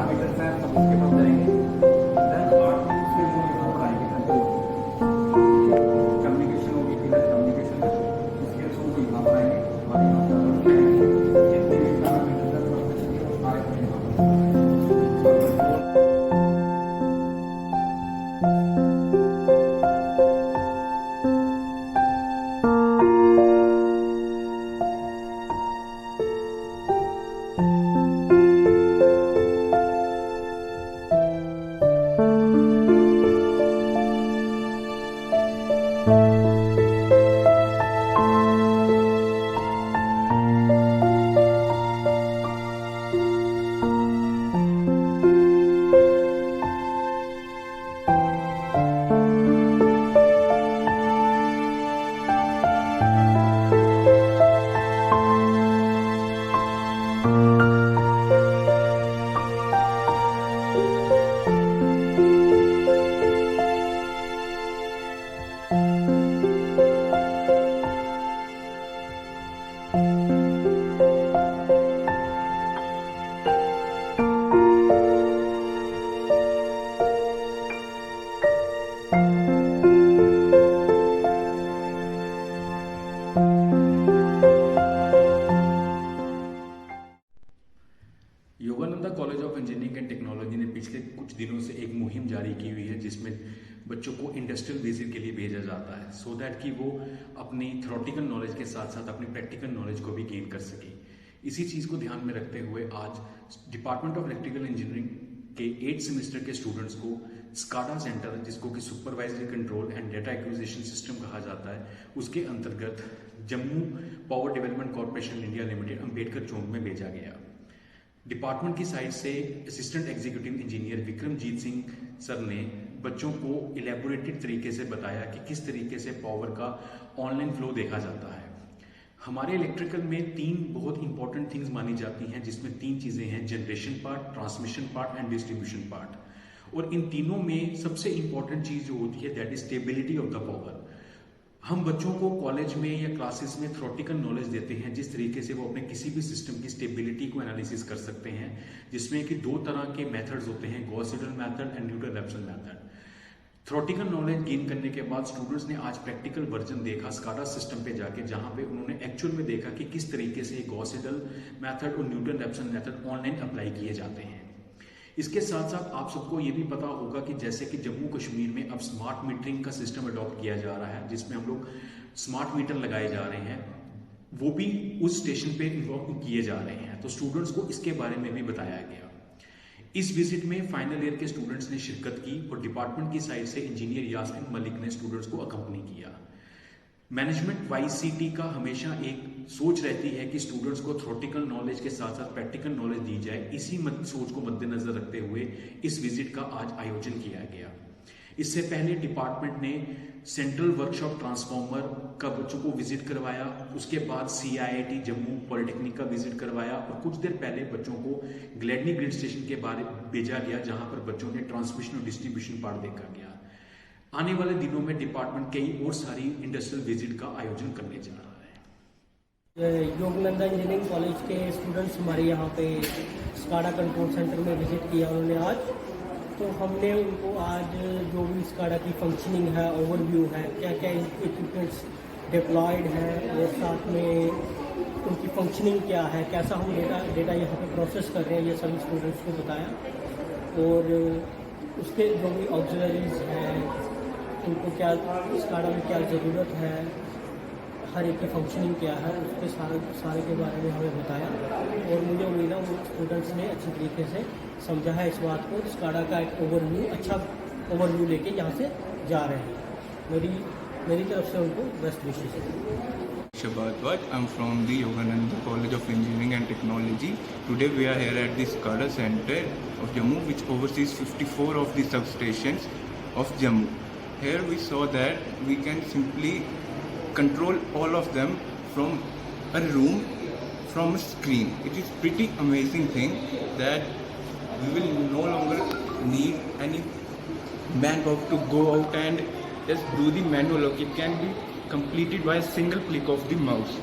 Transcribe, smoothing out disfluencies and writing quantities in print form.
Parameters हैं सब उसके बाद करेंगे। देन आर्ट में उसके जो यहाँ पर आएंगे कंट्रोल, कम्युनिकेशन होगी, फिर कम्युनिकेशन में उसके थ्रू भी यहाँ पर आएंगे और यहाँ पर जितने भी पैरामीटर्स हैं प्रोफेशन के सारे को यहाँ पर Yogananda college of engineering and technology ने पिछले कुछ दिनों से एक मुहिम जारी की हुई है जिसमें बच्चों को इंडस्ट्रियल विजिट के लिए भेजा जाता है सो दैट कि वो अपनी थ्योरेटिकल नॉलेज के साथ साथ अपनी प्रैक्टिकल नॉलेज को भी गेन कर सके। इसी चीज़ को ध्यान में रखते हुए आज डिपार्टमेंट ऑफ इलेक्ट्रिकल इंजीनियरिंग के 8th सेमेस्टर के स्टूडेंट्स को स्काडा सेंटर, जिसको कि supervisory control and data acquisition system कहा जाता है, उसके अंतर्गत Jammu power development corporation India limited Ambedkar Chowk में भेजा गया। डिपार्टमेंट की साइड से assistant executive engineer Vikramjit Singh sir ने बच्चों को इलेबोरेटेड तरीके से बताया कि किस तरीके से पावर का ऑनलाइन फ्लो देखा जाता है। हमारे इलेक्ट्रिकल में 3 बहुत इंपॉर्टेंट थिंग्स मानी जाती हैं, जिसमें 3 चीजें हैं, generation part, transmission part and distribution part. और इन तीनों में सबसे इंपॉर्टेंट चीज जो होती है that is stability of the power. हम बच्चों को कॉलेज में या क्लासेस में थ्योरेटिकल नॉलेज देते हैं जिस तरीके से वो अपने किसी भी सिस्टम की स्टेबिलिटी को एनालिसिस कर सकते हैं, जिसमें कि 2 तरह के मेथड्स होते हैं, Gauss Seidel method and Newton-Raphson method. Theoretical knowledge gain करने के बाद स्टूडेंट्स ने आज प्रैक्टिकल वर्जन देखा स्काडा सिस्टम पे जाके, जहां पे उन्होंने एक्चुअल में देखा कि किस तरीके से गॉस सीडल मेथड और न्यूटन-रैप्सन मेथड ऑनलाइन अप्लाई किए जाते हैं। इसके साथ साथ आप सबको ये भी पता होगा कि जैसे कि जम्मू कश्मीर में अब स्मार्ट मीटरिंग का सिस्टम अडॉप्ट किया जा रहा है, जिसमें हम लोग स्मार्ट मीटर लगाए जा रहे हैं, वो भी उस स्टेशन पे इन्वॉल्व किए जा रहे हैं। तो स्टूडेंट्स को इसके बारे में भी बताया गया। इस विजिट में फाइनल ईयर के स्टूडेंट्स ने शिरकत की और डिपार्टमेंट की साइड से इंजीनियर यास्मिन मलिक ने स्टूडेंट्स को अकम्पनी किया। मैनेजमेंट वाईसीटी का हमेशा एक सोच रहती है कि स्टूडेंट्स को थ्योरेटिकल नॉलेज के साथ साथ प्रैक्टिकल नॉलेज दी जाए। इसी सोच को मद्देनजर रखते हुए इस विजिट का आज आयोजन किया गया। इससे पहले डिपार्टमेंट ने सेंट्रल वर्कशॉप ट्रांसफॉर्मर का बच्चों को विजिट करवाया, उसके बाद CIIT जम्मू पॉलिटेक्निक का विजिट करवाया और कुछ देर पहले बच्चों को ग्लैडनी ग्रिड स्टेशन के बारे भेजा गया, जहां पर बच्चों ने ट्रांसमिशन और डिस्ट्रीब्यूशन पार्ट देखा गया। आने वाले दिनों में डिपार्टमेंट कई और सारी इंडस्ट्रियल विजिट का आयोजन करने जा रहा है। योगानंदा इंजीनियरिंग कॉलेज के स्टूडेंट्स हमारे यहाँ पे स्काडा कंट्रोल सेंटर में विजिट किया उन्होंने आज। तो हमने उनको आज जो भी स्काडा की फंक्शनिंग है, ओवरव्यू है, क्या क्या इक्विपमेंट्स डिप्लॉयड है और साथ में उनकी फंक्शनिंग क्या है, कैसा हम डेटा यहाँ पे प्रोसेस कर रहे हैं, ये सभी स्टूडेंट्स को बताया। और उसके जो भी ऑक्सिलरीज हैं, उनको क्या स्काडा में क्या ज़रूरत है, हर एक की फंक्शनिंग क्या है, उसके सारे के बारे में हमें बताया। और मुझे उम्मीद है वो स्टूडेंट्स ने अच्छी तरीके से समझा है इस बात को। स्काडा का एक अच्छा ओवरव्यू लेके यहाँ से जा रहे हैं। मेरी तरफ से उनको बेस्ट विशेष है। Bharadwaj. I'm from the Yogananda College of Engineering and Technology. Today we are here at the SCADA Center of Jammu, which oversees 54 of the substations of Jammu. Here we saw that we can simply control all of them from a room, from a screen. It is pretty amazing thing that we will no longer need any manpower to go out and just do the manual work. It can be completed by a single click of the mouse.